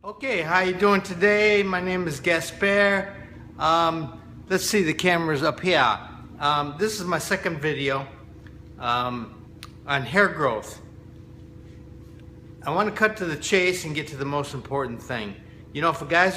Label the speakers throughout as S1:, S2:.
S1: Okay, how you doing today? My name is Gaspare. Let's see, the camera's up here. This is my second video on hair growth. I want to cut to the chase and get to the most important thing. You know, if a guy's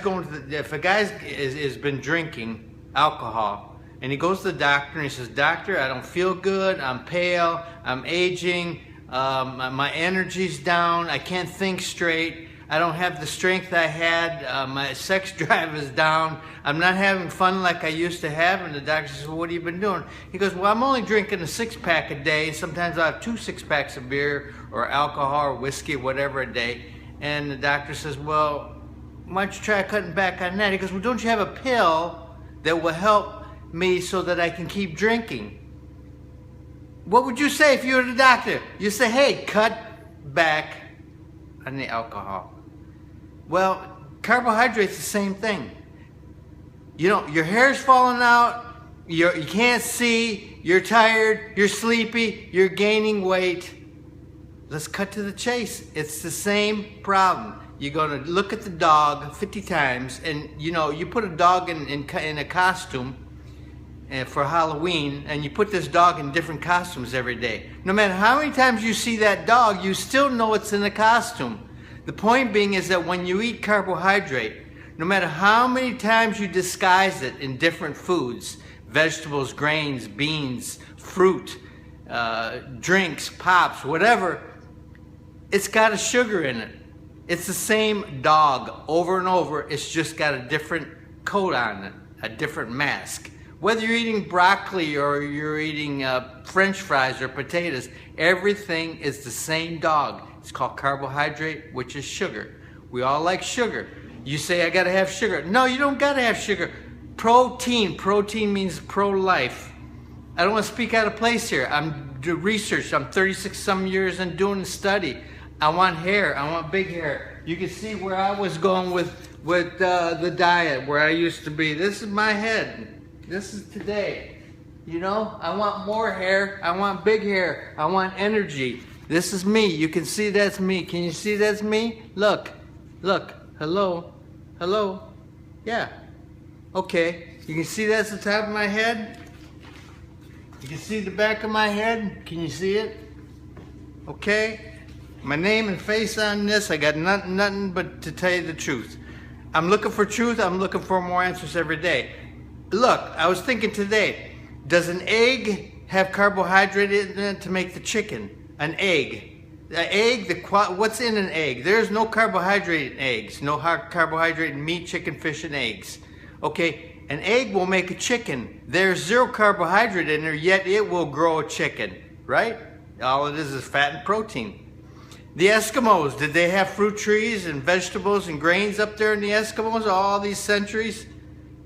S1: has been drinking alcohol and he goes to the doctor and he says, "Doctor, I don't feel good. I'm pale. I'm aging. My energy's down. I can't think straight. I don't have the strength I had. My sex drive is down. I'm not having fun like I used to have." And the doctor says, "Well, what have you been doing?" He goes, "Well, I'm only drinking a 6-pack a day. Sometimes I have 2 6-packs of beer or alcohol or whiskey, whatever a day." And the doctor says, "Well, why don't you try cutting back on that?" He goes, "Well, don't you have a pill that will help me so that I can keep drinking?" What would you say if you were the doctor? You say, "Hey, cut back on the alcohol." Well, carbohydrates, the same thing. You know, your hair's falling out, you can't see, you're tired, you're sleepy, you're gaining weight. Let's cut to the chase. It's the same problem. You're going to look at the dog 50 times, and you know, you put a dog in a costume for Halloween, and you put this dog in different costumes every day. No matter how many times you see that dog, you still know it's in a costume. The point being is that when you eat carbohydrate, no matter how many times you disguise it in different foods, vegetables, grains, beans, fruit, drinks, pops, whatever, it's got a sugar in it. It's the same dog over and over. It's just got a different coat on it, a different mask. Whether you're eating broccoli or you're eating French fries or potatoes, everything is the same dog. It's called carbohydrate, which is sugar. We all like sugar. You say, "I gotta have sugar." No, you don't gotta have sugar. Protein. Protein means pro-life. I don't want to speak out of place here. I'm doing research. I'm 36 some years and doing a study. I want hair. I want big hair. You can see where I was going with the diet, where I used to be. This is my head. This is today. You know, I want more hair. I want big hair. I want energy. This is me. You can see that's me. Can you see that's me? Look. Look. Hello. Hello. Yeah. Okay. You can see that's the top of my head? You can see the back of my head? Can you see it? Okay. My name and face on this. I got nothing but to tell you the truth. I'm looking for truth. I'm looking for more answers every day. Look, I was thinking today, does an egg have carbohydrate in it to make the chicken? An egg. The egg, what's in an egg? There's no carbohydrate in eggs. No carbohydrate in meat, chicken, fish, and eggs. Okay, an egg will make a chicken. There's 0 carbohydrate in there, yet it will grow a chicken, right? All it is fat and protein. The Eskimos, did they have fruit trees and vegetables and grains up there in the Eskimos all these centuries?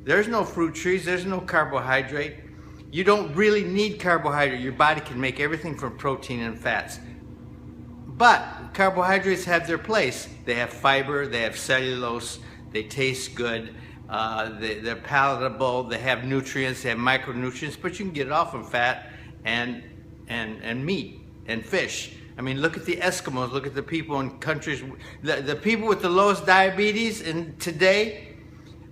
S1: There's no fruit trees, there's no carbohydrate. You don't really need carbohydrate. Your body can make everything from protein and fats. But carbohydrates have their place. They have fiber, they have cellulose, they taste good, they're palatable, they have nutrients, they have micronutrients, but you can get it all from fat and meat and fish. I mean, look at the Eskimos, look at the people in countries, the people with the lowest diabetes today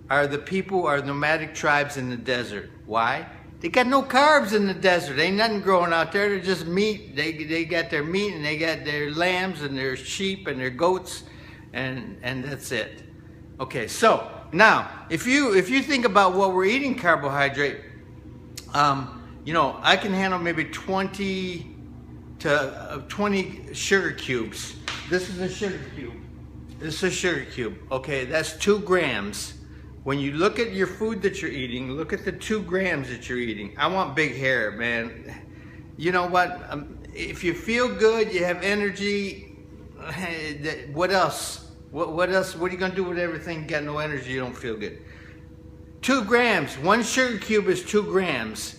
S1: are the people, are nomadic tribes in the desert. Why? They got no carbs in the desert. Ain't nothing growing out there. They're just meat. They got their meat and they got their lambs and their sheep and their goats, and that's it. Okay, so now if you think about what we're eating carbohydrate, you know, I can handle maybe 20 to 20 sugar cubes. This is a sugar cube. This is a sugar cube. Okay, that's 2 grams. When you look at your food that you're eating, look at the 2 grams that you're eating. I want big hair, man. You know what? If you feel good, you have energy, what else? What else? What are you going to do with everything? You got no energy, you don't feel good. 2 grams. 1 sugar cube is 2 grams.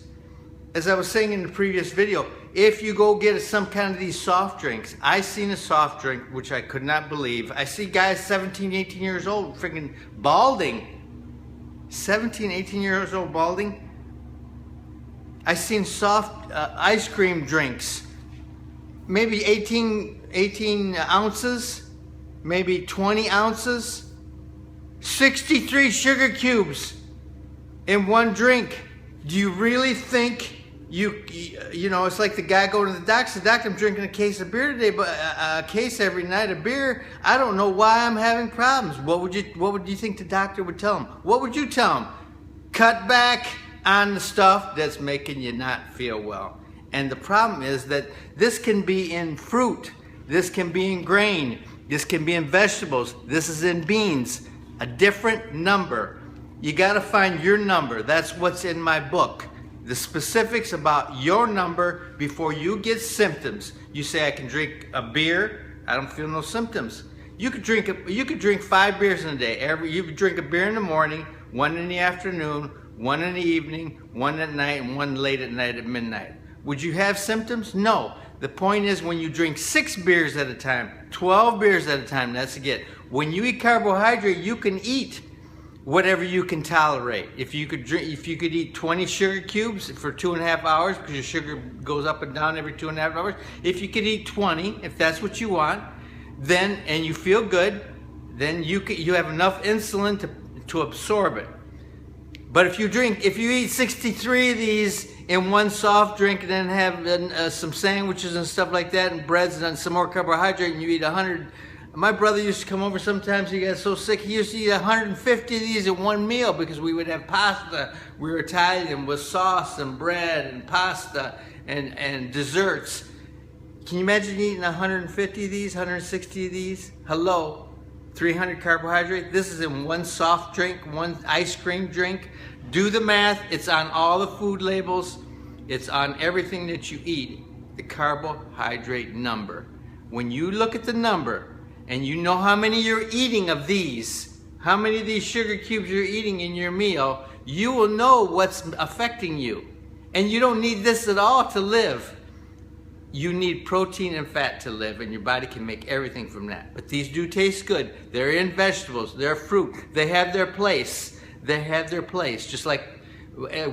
S1: As I was saying in the previous video, if you go get some kind of these soft drinks, I seen a soft drink, which I could not believe. I see guys 17, 18 years old, freaking balding. 17, 18 years old balding. I seen soft ice cream drinks, maybe 18 ounces, maybe 20 ounces. 63 sugar cubes in one drink. Do you really think you know, it's like the guy going to the doctor. The doctor, I'm drinking a case of beer today, but a case every night of beer. I don't know why I'm having problems. What would you think the doctor would tell him? What would you tell him? Cut back on the stuff that's making you not feel well. And the problem is that this can be in fruit. This can be in grain. This can be in vegetables. This is in beans. A different number. You got to find your number. That's what's in my book. The specifics about your number before you get symptoms. You say, I can drink a beer, I don't feel no symptoms. You could drink 5 beers in a day. You could drink a beer in the morning, 1 in the afternoon, 1 in the evening, 1 at night, and 1 late at night at midnight. Would you have symptoms? No. The point is, when you drink 6 beers at a time, 12 beers at a time, that's a get. When you eat carbohydrate, you can eat whatever you can tolerate. If you could eat 20 sugar cubes for 2.5 hours, because your sugar goes up and down every 2.5 hours. If you could eat 20, if that's what you want, then, and you feel good, then you have enough insulin to absorb it. But if you eat 63 of these in one soft drink and then have some sandwiches and stuff like that and breads and some more carbohydrate, and you eat 100. My brother used to come over sometimes. He got so sick, he used to eat 150 of these in one meal, because we would have pasta. We were Italian, with sauce and bread and pasta and desserts. Can you imagine eating 150 of these, 160 of these? Hello, 300 carbohydrate. This is in one soft drink, one ice cream drink. Do the math. It's on all the food labels. It's on everything that you eat, the carbohydrate number. When you look at the number, and you know how many you're eating of these, how many of these sugar cubes you're eating in your meal, you will know what's affecting you. And you don't need this at all to live. You need protein and fat to live, and your body can make everything from that. But these do taste good. They're in vegetables, they're fruit. They have their place. They have their place. Just like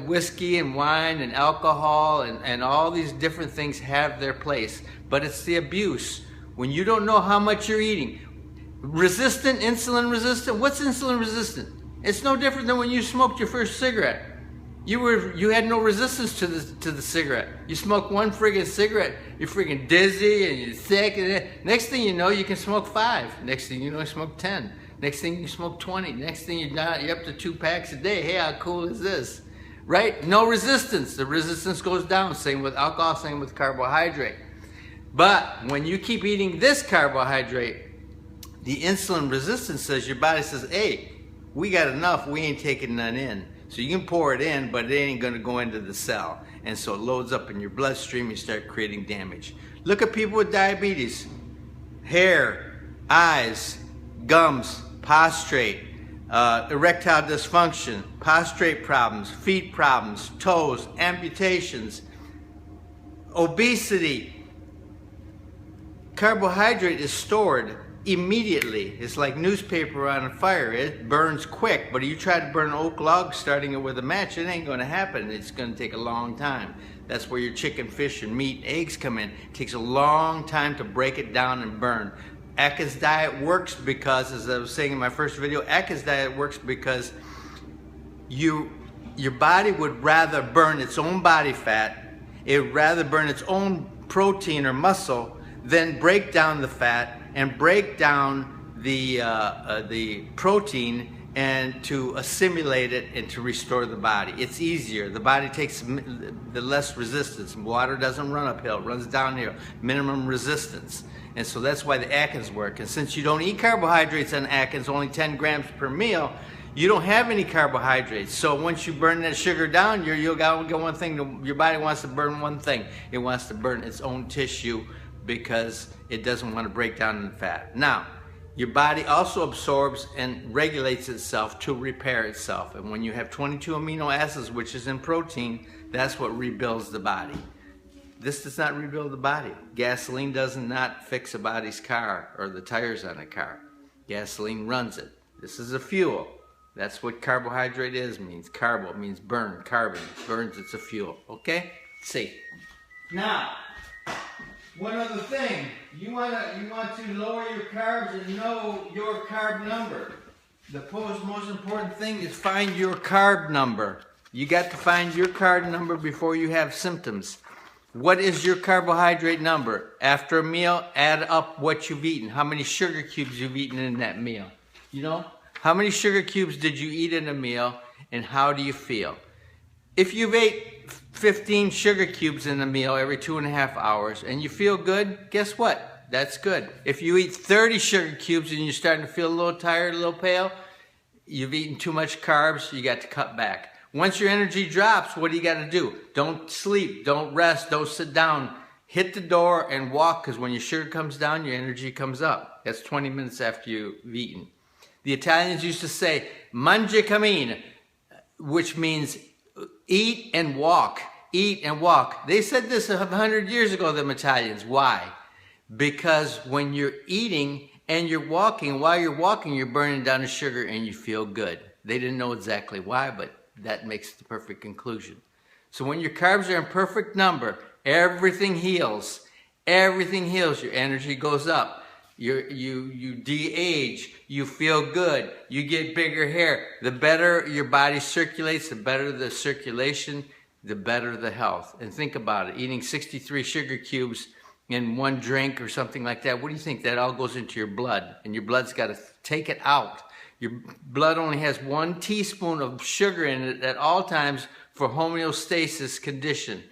S1: whiskey and wine and alcohol and all these different things have their place. But it's the abuse. When you don't know how much you're eating. Resistant, insulin resistant. What's insulin resistant? It's no different than when you smoked your first cigarette. You had no resistance to the cigarette. You smoke one friggin' cigarette, you're friggin' dizzy and you're sick. And next thing you know, you can smoke 5. Next thing you know, you smoke 10. Next thing you smoke 20. Next thing you're up to 2 packs a day. Hey, how cool is this? Right? No resistance. The resistance goes down. Same with alcohol, same with carbohydrate. But when you keep eating this carbohydrate, the insulin resistance says, your body says, hey, we got enough, we ain't taking none in. So you can pour it in, but it ain't gonna go into the cell. And so it loads up in your bloodstream, you start creating damage. Look at people with diabetes. Hair, eyes, gums, prostrate, erectile dysfunction, prostrate problems, feet problems, toes, amputations, obesity. Carbohydrate is stored immediately. It's like newspaper on a fire. It burns quick, but if you try to burn an oak log starting it with a match, it ain't going to happen. It's going to take a long time. That's where your chicken, fish, and meat, eggs come in. It takes a long time to break it down and burn. Atkins diet works because, as I was saying in my first video, Atkins diet works because your body would rather burn its own body fat, it would rather burn its own protein or muscle than break down the fat and break down the protein and to assimilate it and to restore the body. It's easier. The body takes the less resistance. Water doesn't run uphill, it runs downhill. Minimum resistance. And so that's why the Atkins work. And since you don't eat carbohydrates on Atkins, only 10 grams per meal, you don't have any carbohydrates. So once you burn that sugar down, you'll get one thing. Your body wants to burn one thing. It wants to burn its own tissue, because it doesn't want to break down in fat. Now, your body also absorbs and regulates itself to repair itself. And when you have 22 amino acids, which is in protein, that's what rebuilds the body. This does not rebuild the body. Gasoline does not fix a body's car or the tires on a car. Gasoline runs it. This is a fuel. That's what carbohydrate means. Carbo means burn, carbon. Burns, it's a fuel. Okay? See. Now, one other thing, you want to lower your carbs and know your carb number. The most important thing is find your carb number. You got to find your carb number before you have symptoms. What is your carbohydrate number? After a meal, add up what you've eaten. How many sugar cubes you've eaten in that meal? You know, how many sugar cubes did you eat in a meal, and how do you feel? If you've ate 15 sugar cubes in a meal every 2.5 hours and you feel good, guess what? That's good. If you eat 30 sugar cubes and you're starting to feel a little tired, a little pale, you've eaten too much carbs, you got to cut back. Once your energy drops, what do you got to do? Don't sleep, don't rest, don't sit down. Hit the door and walk, because when your sugar comes down, your energy comes up. That's 20 minutes after you've eaten. The Italians used to say, mangia cammina, which means eat and walk, eat and walk. They said this 100 years ago, them Italians. Why? Because when you're eating and you're walking, while you're walking, you're burning down the sugar and you feel good. They didn't know exactly why, but that makes the perfect conclusion. So when your carbs are in perfect number, everything heals. Everything heals. Your energy goes up. You de-age. You feel good. You get bigger hair. The better your body circulates, the better the circulation, the better the health. And think about it. Eating 63 sugar cubes in one drink or something like that, what do you think? That all goes into your blood, and your blood's got to take it out. Your blood only has 1 teaspoon of sugar in it at all times for homeostasis condition.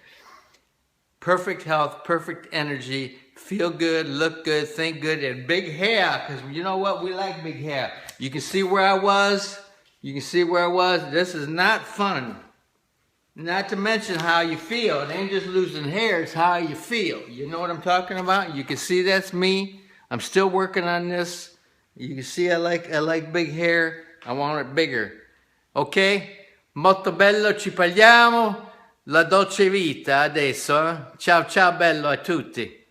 S1: Perfect health, perfect energy, feel good, look good, think good, and big hair, because you know what? We like big hair. You can see where I was. You can see where I was. This is not fun. Not to mention how you feel. It ain't just losing hair, it's how you feel. You know what I'm talking about? You can see that's me. I'm still working on this. You can see I like big hair. I want it bigger. Ok? Molto bello, ci parliamo. La dolce vita adesso. Ciao ciao bello a tutti.